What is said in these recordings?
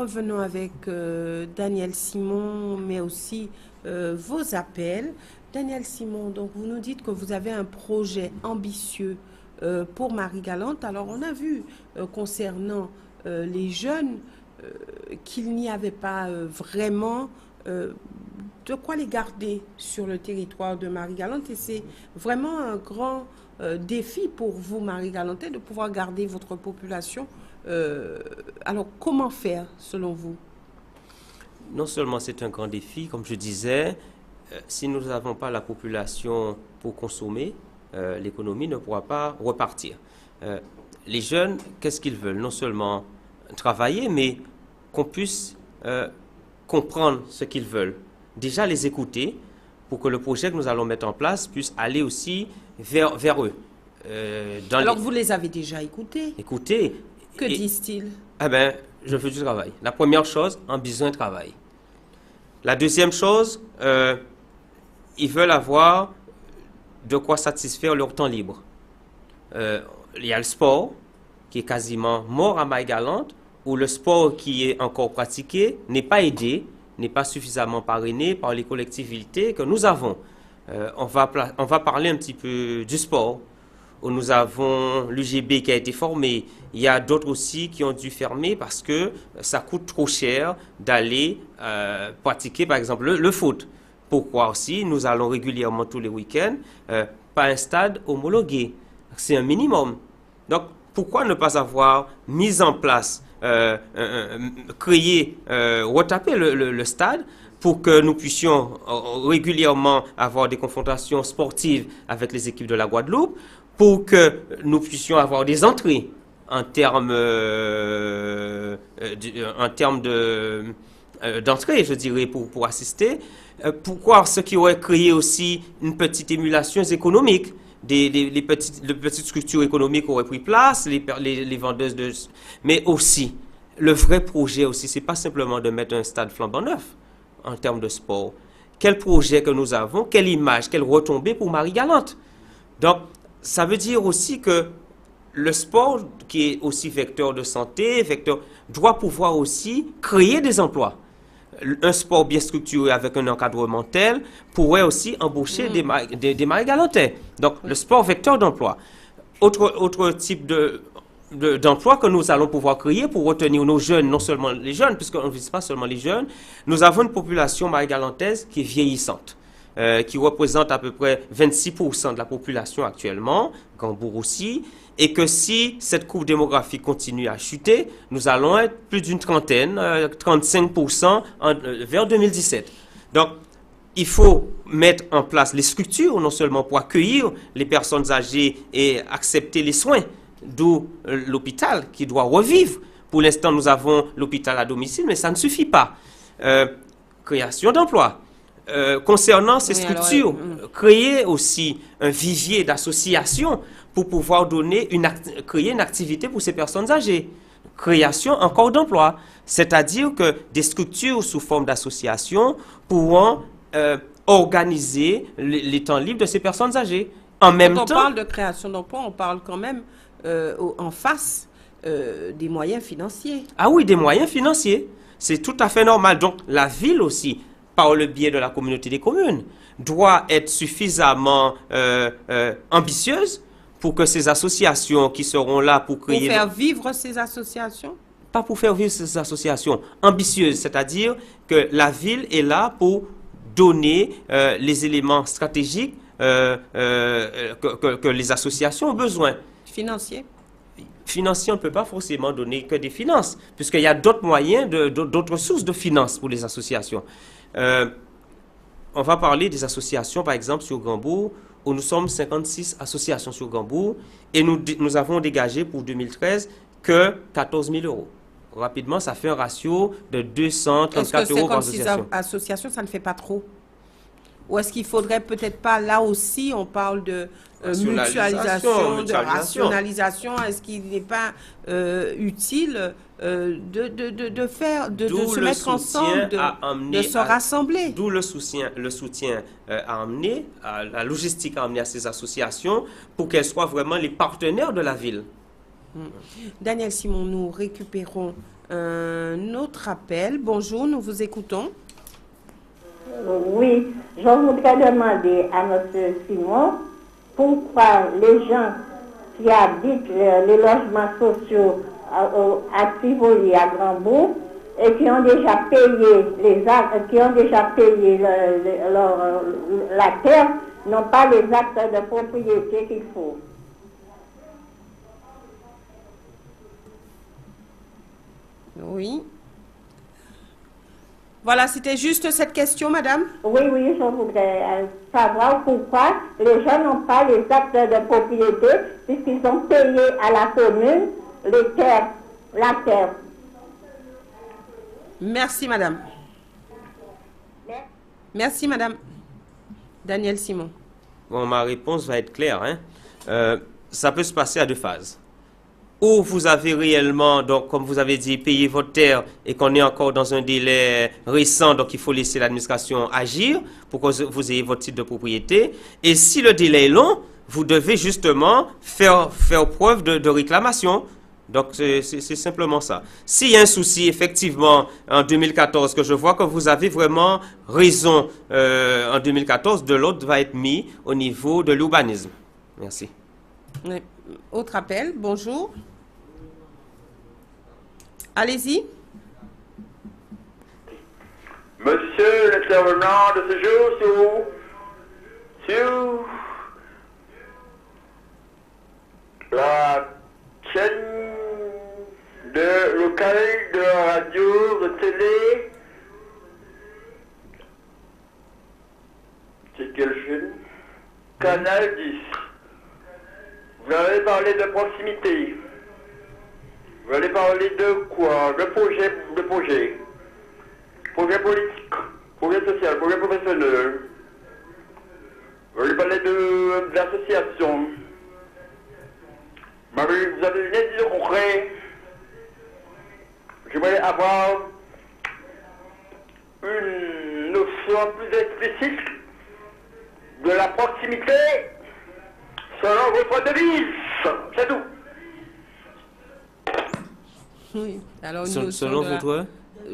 revenons avec Daniel Simon, mais aussi vos appels. Daniel Simon, donc vous nous dites que vous avez un projet ambitieux pour Marie-Galante. Alors, on a vu concernant les jeunes qu'il n'y avait pas vraiment de quoi les garder sur le territoire de Marie-Galante. Et c'est vraiment un grand défi pour vous, Marie-Galantais, de pouvoir garder votre population. Alors, comment faire, selon vous? Non seulement c'est un grand défi, comme je disais, si nous n'avons pas la population pour consommer, l'économie ne pourra pas repartir. Les jeunes, qu'est-ce qu'ils veulent? Non seulement travailler, mais qu'on puisse comprendre ce qu'ils veulent. Déjà les écouter pour que le projet que nous allons mettre en place puisse aller aussi vers eux. Alors vous les avez déjà écoutés? Écoutez. Que disent-ils? Eh bien, je veux du travail. La première chose, un besoin de travail. La deuxième chose, ils veulent avoir de quoi satisfaire leur temps libre. Il y a le sport, qui est quasiment mort à Marie-Galante, où le sport qui est encore pratiqué n'est pas aidé, n'est pas suffisamment parrainé par les collectivités que nous avons. On va parler un petit peu du sport, où nous avons l'UGB qui a été formé. Il y a d'autres aussi qui ont dû fermer parce que ça coûte trop cher d'aller pratiquer, par exemple, le foot. Pourquoi aussi? Nous allons régulièrement tous les week-ends, pas un stade homologué. C'est un minimum. Donc, pourquoi ne pas avoir mis en place, créé, retaper le stade pour que nous puissions régulièrement avoir des confrontations sportives avec les équipes de la Guadeloupe, pour que nous puissions avoir des entrées en termes d'entrée, je dirais, pour assister. Pourquoi ce qui aurait créé aussi une petite émulation économique? Les petites structures économiques auraient pris place, les vendeuses de... Mais aussi, le vrai projet aussi, c'est pas simplement de mettre un stade flambant neuf en termes de sport. Quel projet que nous avons, quelle image, quelle retombée pour Marie-Galante. Donc, ça veut dire aussi que le sport, qui est aussi vecteur de santé, doit pouvoir aussi créer des emplois. Un sport bien structuré avec un encadrement tel pourrait aussi embaucher des Marie-Galantais. Donc, le sport vecteur d'emploi. Autre type d'emploi que nous allons pouvoir créer pour retenir nos jeunes, non seulement les jeunes, puisqu'on ne vise pas seulement les jeunes, nous avons une population marie-galantaise qui est vieillissante. Qui représente à peu près 26% de la population actuellement, Gambour aussi, et que si cette courbe démographique continue à chuter, nous allons être plus d'une trentaine, 35% vers 2017. Donc, il faut mettre en place les structures, non seulement pour accueillir les personnes âgées et accepter les soins, d'où l'hôpital qui doit revivre. Pour l'instant, nous avons l'hôpital à domicile, mais ça ne suffit pas. Création d'emplois. Concernant ces structures, créer aussi un vivier d'associations pour pouvoir créer une activité pour ces personnes âgées. Création encore d'emplois, c'est-à-dire que des structures sous forme d'associations pourront organiser les temps libres de ces personnes âgées. En même temps, quand on parle de création d'emplois, on parle quand même en face des moyens financiers. Ah oui, des moyens financiers. C'est tout à fait normal. Donc, la ville aussi, par le biais de la communauté des communes, doit être suffisamment ambitieuse pour que ces associations qui seront là pour créer... Pour faire vivre ces associations? Pas pour faire vivre ces associations, ambitieuses, c'est-à-dire que la ville est là pour donner les éléments stratégiques que les associations ont besoin. Financiers? Financier, on ne peut pas forcément donner que des finances, puisqu'il y a d'autres moyens, d'autres sources de finances pour les associations. On va parler des associations, par exemple, sur Gambour, où nous sommes 56 associations sur Gambour, et nous avons dégagé pour 2013 que 14 000 euros. Rapidement, ça fait un ratio de 234 euros par association. Association, ça ne fait pas trop? Ou est-ce qu'il faudrait peut-être pas, là aussi, on parle de mutualisation, de rationalisation, est-ce qu'il n'est pas utile de se mettre ensemble, de se rassembler? D'où le soutien à amener, la logistique à amener à ces associations pour qu'elles soient vraiment les partenaires de la ville. Daniel Simon, nous récupérons un autre appel. Bonjour, nous vous écoutons. Oui, je voudrais demander à M. Simon pourquoi les gens qui habitent les logements sociaux à Tivoli, à Grandbourg, et qui ont déjà payé la terre, n'ont pas les actes de propriété qu'il faut. Oui. Voilà, c'était juste cette question, madame. Oui, je voudrais savoir pourquoi les gens n'ont pas les actes de propriété puisqu'ils ont payé à la commune la terre. Merci, madame. Merci, madame. Daniel Simon. Bon, ma réponse va être claire. Ça peut se passer à deux phases. Ou vous avez réellement, donc comme vous avez dit, payé votre terre et qu'on est encore dans un délai récent, donc il faut laisser l'administration agir pour que vous ayez votre titre de propriété. Et si le délai est long, vous devez justement faire preuve de réclamation. Donc c'est simplement ça. S'il y a un souci, effectivement, en 2014, que je vois que vous avez vraiment raison en 2014, de l'autre va être mis au niveau de l'urbanisme. Merci. Oui. Autre appel, bonjour. Allez-y. Monsieur l'intervenant de ce jour, sur la chaîne locale de radio, de télé, c'est quelle chaîne? Canal 10. Vous avez parlé de proximité. Vous allez parler de quoi? De projet. Projet politique, projet social, projet professionnel. Vous allez parler d'association. Vous avez une idée concrète. J'aimerais avoir une notion plus explicite de la proximité selon votre devise. C'est tout. Oui. Alors, Selon votre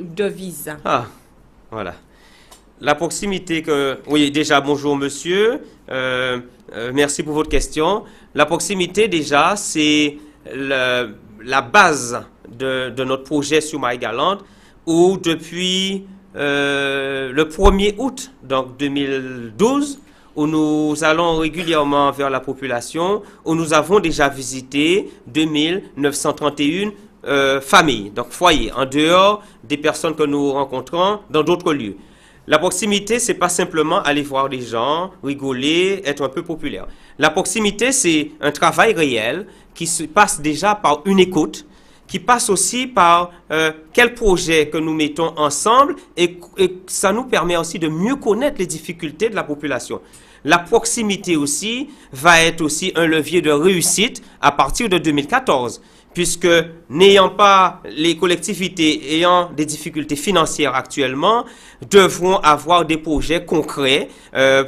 devise. Ah, voilà. La proximité que... Oui, déjà, bonjour monsieur. Merci pour votre question. La proximité, déjà, c'est la base de notre projet sur Marie-Galante, où depuis le 1er août donc 2012, où nous allons régulièrement vers la population, où nous avons déjà visité 2931 familles, donc foyers, en dehors des personnes que nous rencontrons dans d'autres lieux. La proximité, c'est pas simplement aller voir des gens, rigoler, être un peu populaire. La proximité, c'est un travail réel qui se passe déjà par une écoute, qui passe aussi par quel projet que nous mettons ensemble et ça nous permet aussi de mieux connaître les difficultés de la population. La proximité aussi va être aussi un levier de réussite à partir de 2014. Puisque n'ayant pas les collectivités ayant des difficultés financières actuellement, devront avoir des projets concrets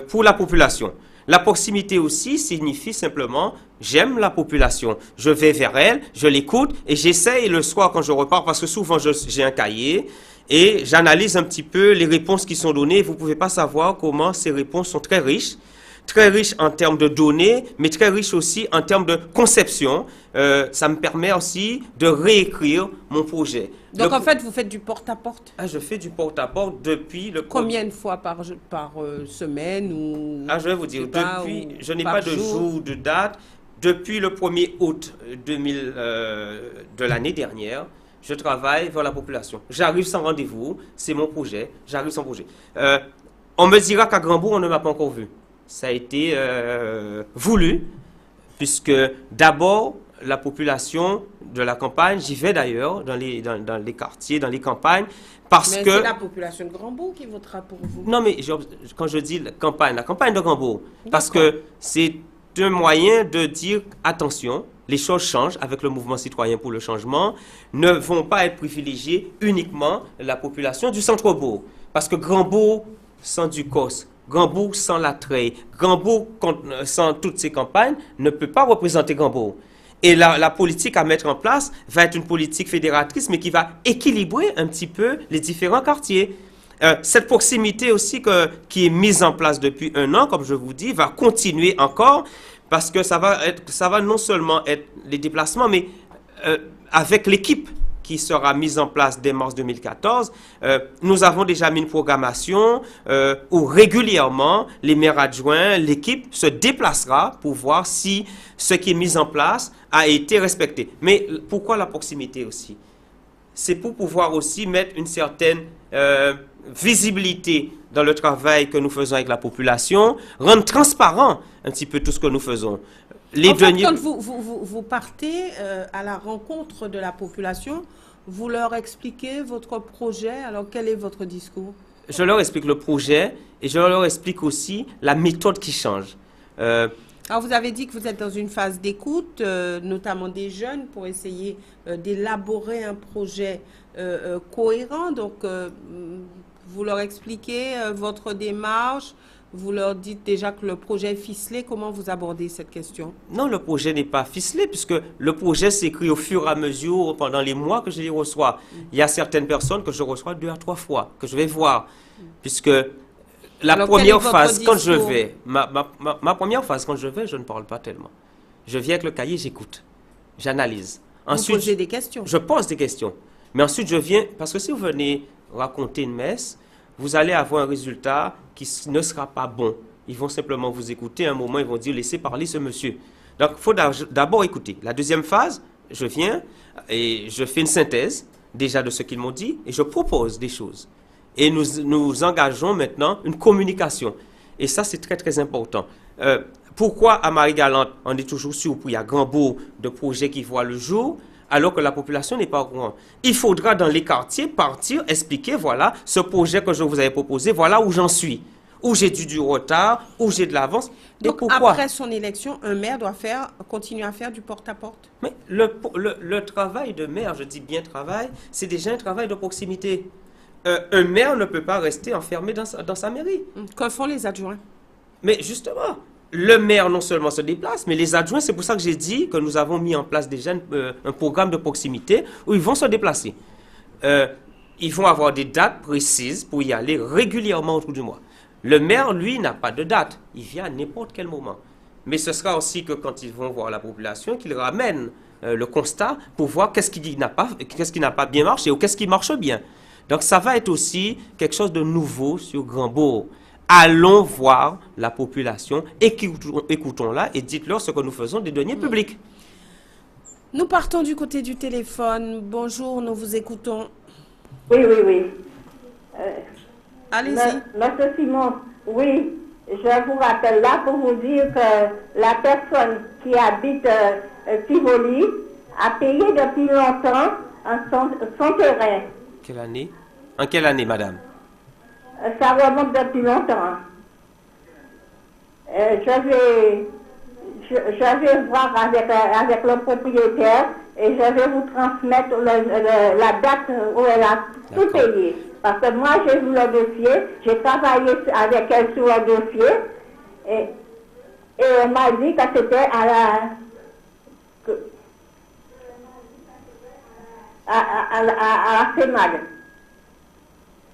pour la population. La proximité aussi signifie simplement j'aime la population, je vais vers elle, je l'écoute et j'essaye le soir quand je repars, parce que souvent j'ai un cahier et j'analyse un petit peu les réponses qui sont données. Vous ne pouvez pas savoir comment ces réponses sont très riches en termes de données, mais très riches aussi en termes de conception. Ça me permet aussi de réécrire mon projet. Donc en fait, vous faites du porte-à-porte? Je fais du porte-à-porte depuis le... Combien de fois par semaine ou... je vais vous dire, je n'ai pas de jour ou de date. Depuis le 1er août de l'année dernière, je travaille vers la population. J'arrive sans rendez-vous, c'est mon projet, j'arrive sans projet. On me dira qu'à Grandbourg, on ne m'a pas encore vu. Ça a été voulu, puisque d'abord, la population de la campagne, j'y vais d'ailleurs, dans les quartiers, dans les campagnes, parce que... Mais c'est la population de Grandbourg qui votera pour vous. Non, mais quand je dis la campagne de Grandbourg, parce que c'est un moyen de dire, attention, les choses changent avec le mouvement citoyen pour le changement, ne vont pas être privilégiées uniquement la population du centre-bourg. Parce que Grandbourg, sans Ducos, Grandbourg sans la Treille, Grandbourg sans toutes ces campagnes, ne peut pas représenter Grandbourg. Et la politique à mettre en place va être une politique fédératrice, mais qui va équilibrer un petit peu les différents quartiers. Cette proximité aussi qui est mise en place depuis 1 an, comme je vous dis, va continuer encore, parce que ça va non seulement être les déplacements, mais avec l'équipe qui sera mise en place dès mars 2014, nous avons déjà mis une programmation où régulièrement les maires adjoints, l'équipe se déplacera pour voir si ce qui est mis en place a été respecté. Mais pourquoi la proximité aussi? C'est pour pouvoir aussi mettre une certaine visibilité dans le travail que nous faisons avec la population, rendre transparent un petit peu tout ce que nous faisons. Quand vous partez à la rencontre de la population, vous leur expliquez votre projet. Alors, quel est votre discours? Je leur explique le projet et je leur explique aussi la méthode qui change. Alors, vous avez dit que vous êtes dans une phase d'écoute, notamment des jeunes, pour essayer d'élaborer un projet cohérent. Donc, vous leur expliquez votre démarche. Vous leur dites déjà que le projet est ficelé. Comment vous abordez cette question? Non, le projet n'est pas ficelé, puisque le projet s'écrit au fur et à mesure pendant les mois que je les reçois. Il y a certaines personnes que je reçois 2 à 3 fois, que je vais voir, puisque la première phase, quand je vais, ma première phase, quand je vais, je ne parle pas tellement. Je viens avec le cahier, j'écoute, j'analyse. Ensuite, vous posez des questions? Je pose des questions. Mais ensuite, je viens, parce que si vous venez raconter une messe, vous allez avoir un résultat qui ne sera pas bon. Ils vont simplement vous écouter. À un moment, ils vont dire, laissez parler ce monsieur. Donc, il faut d'abord écouter. La deuxième phase, je viens et je fais une synthèse déjà de ce qu'ils m'ont dit et je propose des choses. Et nous engageons maintenant une communication. Et ça, c'est très, très important. Pourquoi à Marie-Galante, on est toujours surpris à Grand-Bourg de projets qui voient le jour, alors que la population n'est pas au courant? Il faudra dans les quartiers partir, expliquer, voilà, ce projet que je vous avais proposé, voilà où j'en suis, où j'ai du retard, où j'ai de l'avance. Donc, après son élection, un maire doit continuer à faire du porte-à-porte? Mais le travail de maire, je dis bien travail, c'est déjà un travail de proximité. Un maire ne peut pas rester enfermé dans sa mairie. Que font les adjoints? Mais justement, le maire non seulement se déplace, mais les adjoints, c'est pour ça que j'ai dit que nous avons mis en place déjà un programme de proximité où ils vont se déplacer. Ils vont avoir des dates précises pour y aller régulièrement autour du mois. Le maire, lui, n'a pas de date. Il vient à n'importe quel moment. Mais ce sera aussi que quand ils vont voir la population, qu'ils ramènent le constat pour voir qu'est-ce qui n'a pas bien marché ou qu'est-ce qui marche bien. Donc ça va être aussi quelque chose de nouveau sur Grand-Bourg. Allons voir la population, écoutons-la et dites-leur ce que nous faisons des deniers publics. Nous partons du côté du téléphone. Bonjour, nous vous écoutons. Oui. Allez-y. Monsieur Simon, oui, je vous rappelle là pour vous dire que la personne qui habite Tivoli a payé depuis longtemps son terrain. Quelle année? En quelle année, madame? Ça remonte depuis longtemps. Je vais voir avec le propriétaire et je vais vous transmettre la date où elle a tout payé. Parce que moi, j'ai vu le dossier, j'ai travaillé avec elle sur le dossier et elle m'a dit que c'était à la CEMAD.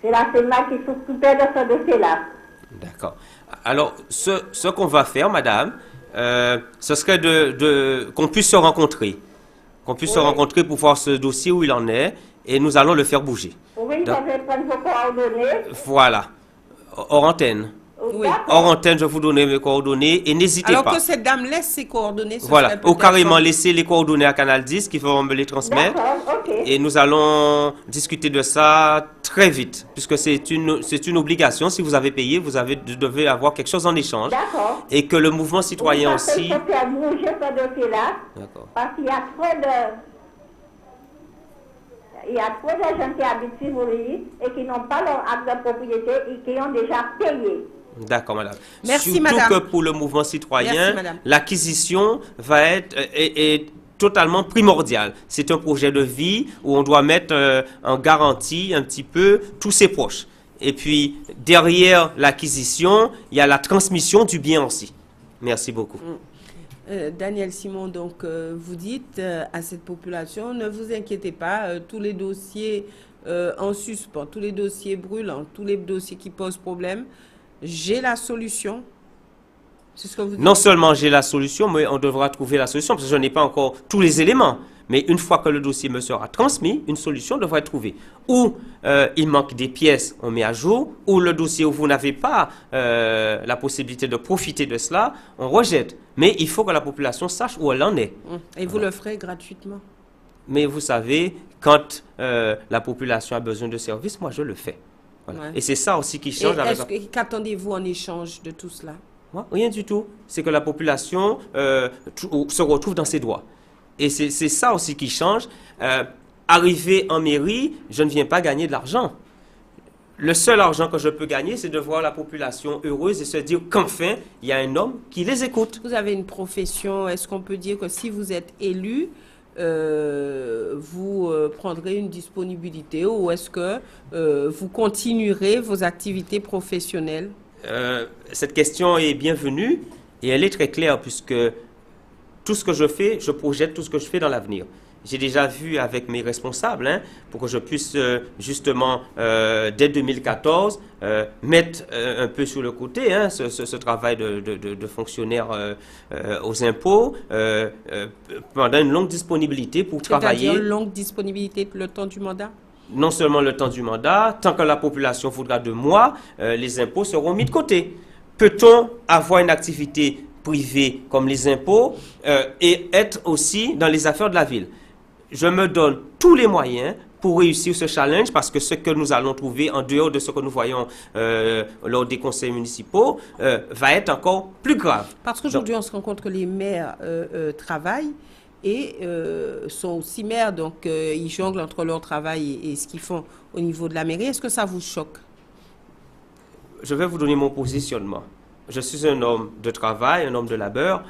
C'est la CEMAD qui s'occupait de ce dossier-là. D'accord. Alors, ce qu'on va faire, madame, ce serait qu'on puisse se rencontrer. Qu'on puisse se rencontrer pour voir ce dossier où il en est et nous allons le faire bouger. Oui, je vais prendre vos coordonnées. Voilà. Hors antenne. Oui. Hors antenne, je vais vous donner mes coordonnées et n'hésitez pas. Alors que cette dame laisse ses coordonnées. Voilà, ou carrément laisser les coordonnées à Canal 10 qui vont me les transmettre. Ok. Et nous allons discuter de ça très vite, puisque c'est une obligation. Si vous avez payé, vous devez avoir quelque chose en échange. D'accord. Et que le mouvement citoyen aussi... Il faut faire bouger ce dossier-là. D'accord. Parce qu'il y a trop de gens qui habitent Tivoli et qui n'ont pas leur acte de propriété et qui ont déjà payé. D'accord, madame. Merci, Surtout madame. que pour le mouvement citoyen, Merci, l'acquisition va être est totalement primordiale. C'est un projet de vie où on doit mettre en garantie un petit peu tous ses proches. Et puis, derrière l'acquisition, il y a la transmission du bien aussi. Merci beaucoup. Daniel Simon, donc vous dites à cette population, ne vous inquiétez pas, tous les dossiers en suspens, tous les dossiers brûlants, tous les dossiers qui posent problème, j'ai la solution. C'est ce que vous dites. Non seulement j'ai la solution, mais on devra trouver la solution, parce que je n'ai pas encore tous les éléments. Mais une fois que le dossier me sera transmis, une solution devra être trouvée. Ou il manque des pièces, on met à jour. Ou le dossier où vous n'avez pas la possibilité de profiter de cela, on rejette. Mais il faut que la population sache où elle en est. Et vous le ferez gratuitement. Mais vous savez, quand la population a besoin de services, moi je le fais. Voilà. Ouais. Et c'est ça aussi qui change. Qu'attendez-vous en échange de tout cela? Rien du tout. C'est que la population se retrouve dans ses droits. Et c'est ça aussi qui change. Arrivé en mairie, je ne viens pas gagner de l'argent. Le seul argent que je peux gagner, c'est de voir la population heureuse et se dire qu'enfin, il y a un homme qui les écoute. Vous avez une profession, est-ce qu'on peut dire que si vous êtes élu, vous prendrez une disponibilité ou est-ce que vous continuerez vos activités professionnelles? Cette question est bienvenue et elle est très claire puisque tout ce que je fais, je projette tout ce que je fais dans l'avenir. J'ai déjà vu avec mes responsables pour que je puisse justement, dès 2014, mettre un peu sur le côté ce travail de fonctionnaire aux impôts pendant une longue disponibilité pour travailler. C'est-à-dire longue disponibilité le temps du mandat? Non seulement le temps du mandat, tant que la population voudra de moi, les impôts seront mis de côté. Peut-on avoir une activité privée comme les impôts et être aussi dans les affaires de la ville? Je me donne tous les moyens pour réussir ce challenge parce que ce que nous allons trouver en dehors de ce que nous voyons lors des conseils municipaux va être encore plus grave. Parce qu'aujourd'hui, on se rend compte que les maires travaillent et sont aussi maires, donc ils jonglent entre leur travail et ce qu'ils font au niveau de la mairie. Est-ce que ça vous choque? Je vais vous donner mon positionnement. Je suis un homme de travail, un homme de labeur.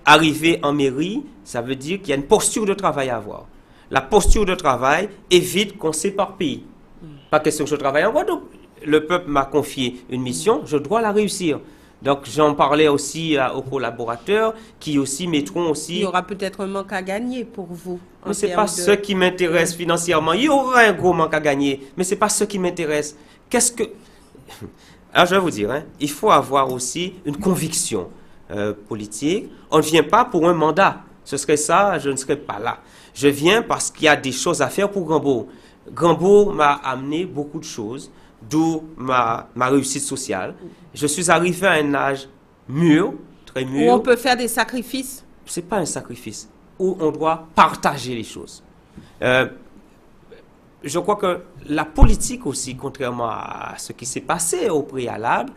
Arriver en mairie, ça veut dire qu'il y a une posture de travail à avoir. La posture de travail évite qu'on s'éparpille. Pas question que je travaille en Guadeloupe. Le peuple m'a confié une mission, je dois la réussir. Donc j'en parlais aussi aux collaborateurs qui aussi mettront aussi... Il y aura peut-être un manque à gagner pour vous. Mais ce n'est pas ce qui m'intéresse financièrement. Il y aura un gros manque à gagner, mais ce n'est pas ce qui m'intéresse. Qu'est-ce que... Alors je vais vous dire, il faut avoir aussi une conviction politique. On ne vient pas pour un mandat. Ce serait ça, je ne serais pas là. Je viens parce qu'il y a des choses à faire pour Grandbourg. Grandbourg m'a amené beaucoup de choses, d'où ma réussite sociale. Je suis arrivé à un âge mûr, très mûr. Où on peut faire des sacrifices? Ce n'est pas un sacrifice. Où on doit partager les choses. Je crois que la politique aussi, contrairement à ce qui s'est passé au préalable,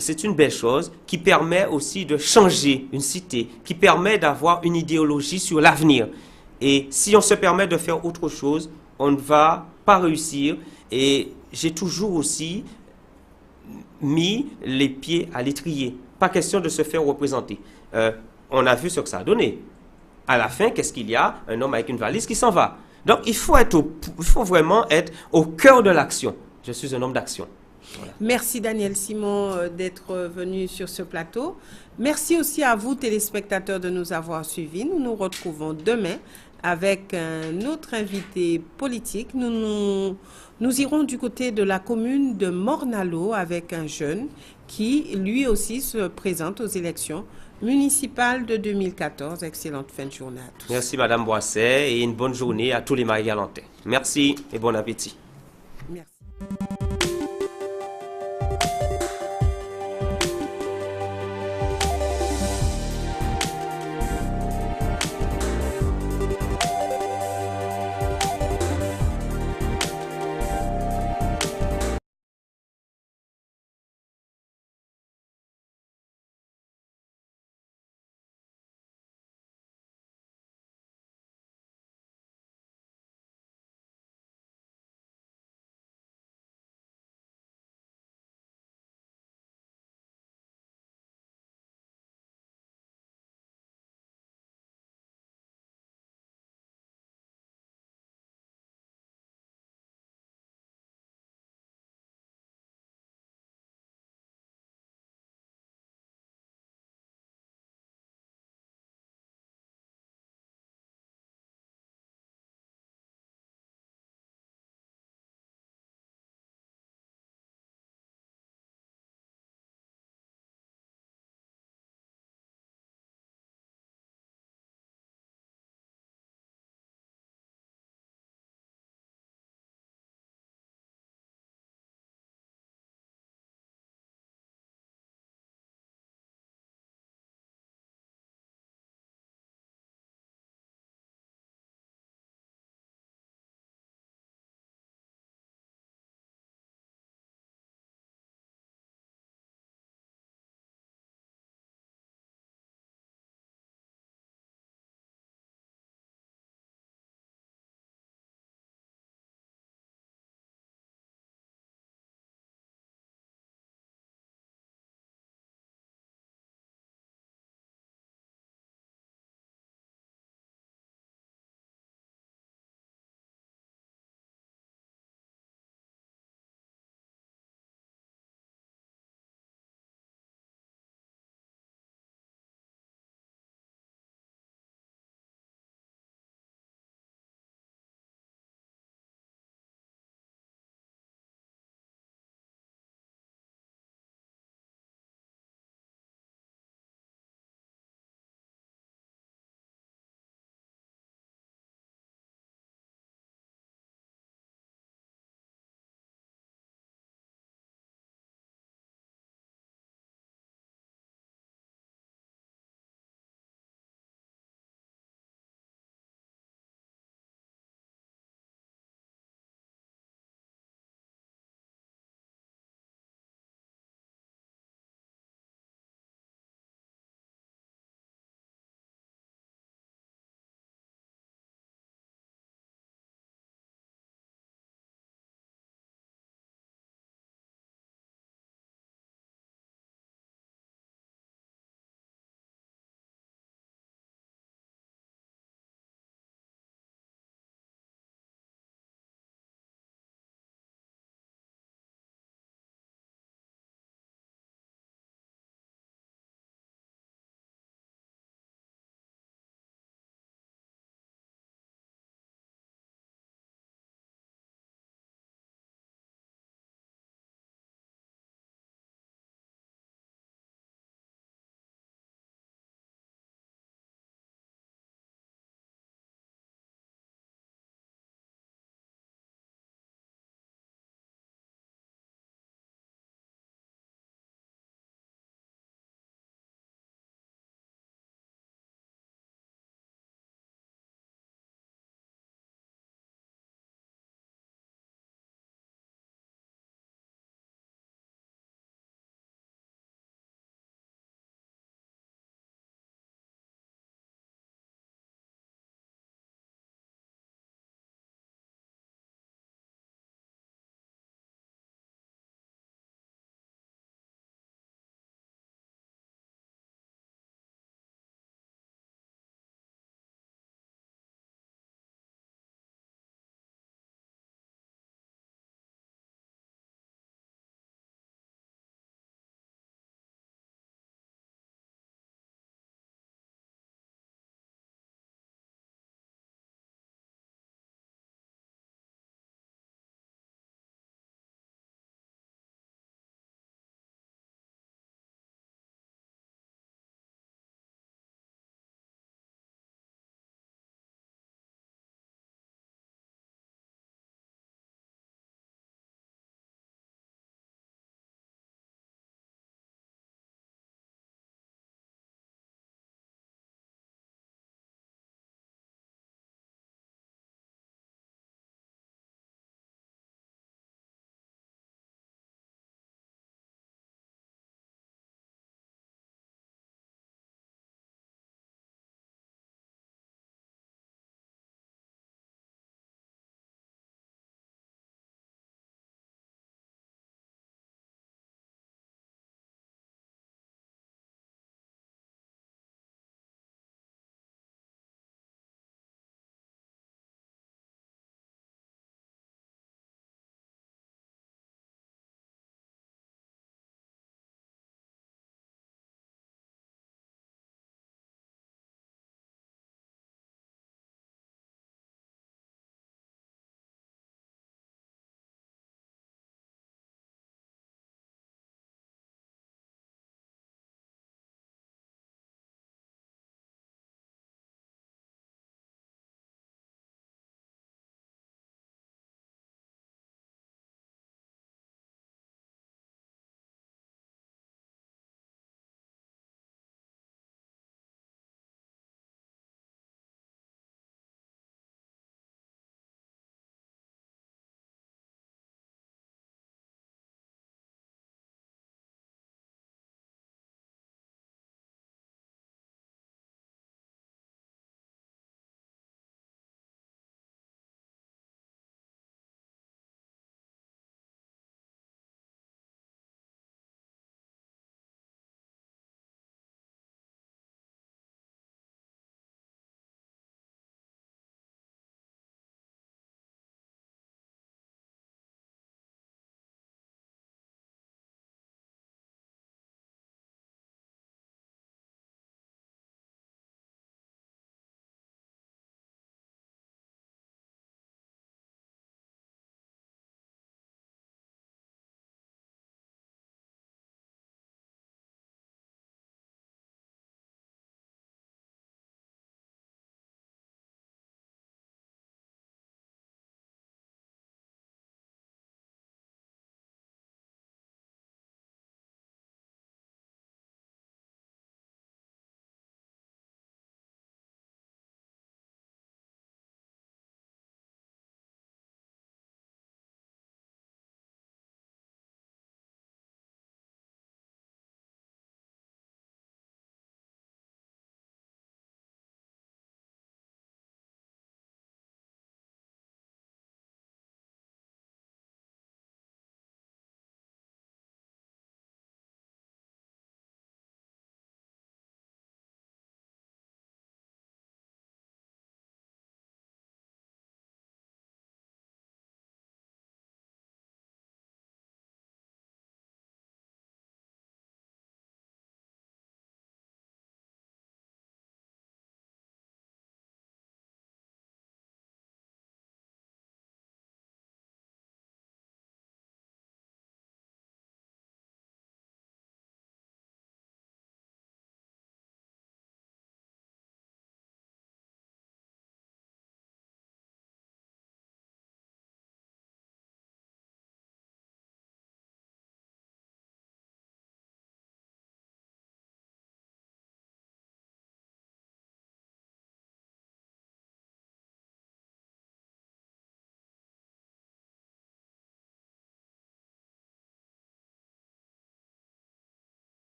c'est une belle chose qui permet aussi de changer une cité, qui permet d'avoir une idéologie sur l'avenir. Et si on se permet de faire autre chose, on ne va pas réussir. Et j'ai toujours aussi mis les pieds à l'étrier. Pas question de se faire représenter. On a vu ce que ça a donné. À la fin, qu'est-ce qu'il y a? Un homme avec une valise qui s'en va. Donc, il faut vraiment être au cœur de l'action. Je suis un homme d'action. Voilà. Merci Daniel Simon d'être venu sur ce plateau. Merci aussi à vous, téléspectateurs, de nous avoir suivis. Nous nous retrouvons demain avec un autre invité politique. Nous irons du côté de la commune de Morne-à-l'Eau avec un jeune qui, lui aussi, se présente aux élections municipales de 2014. Excellente fin de journée à tous. Merci Madame Boisset et une bonne journée à tous les Marie-Galantais. Merci et bon appétit. Merci.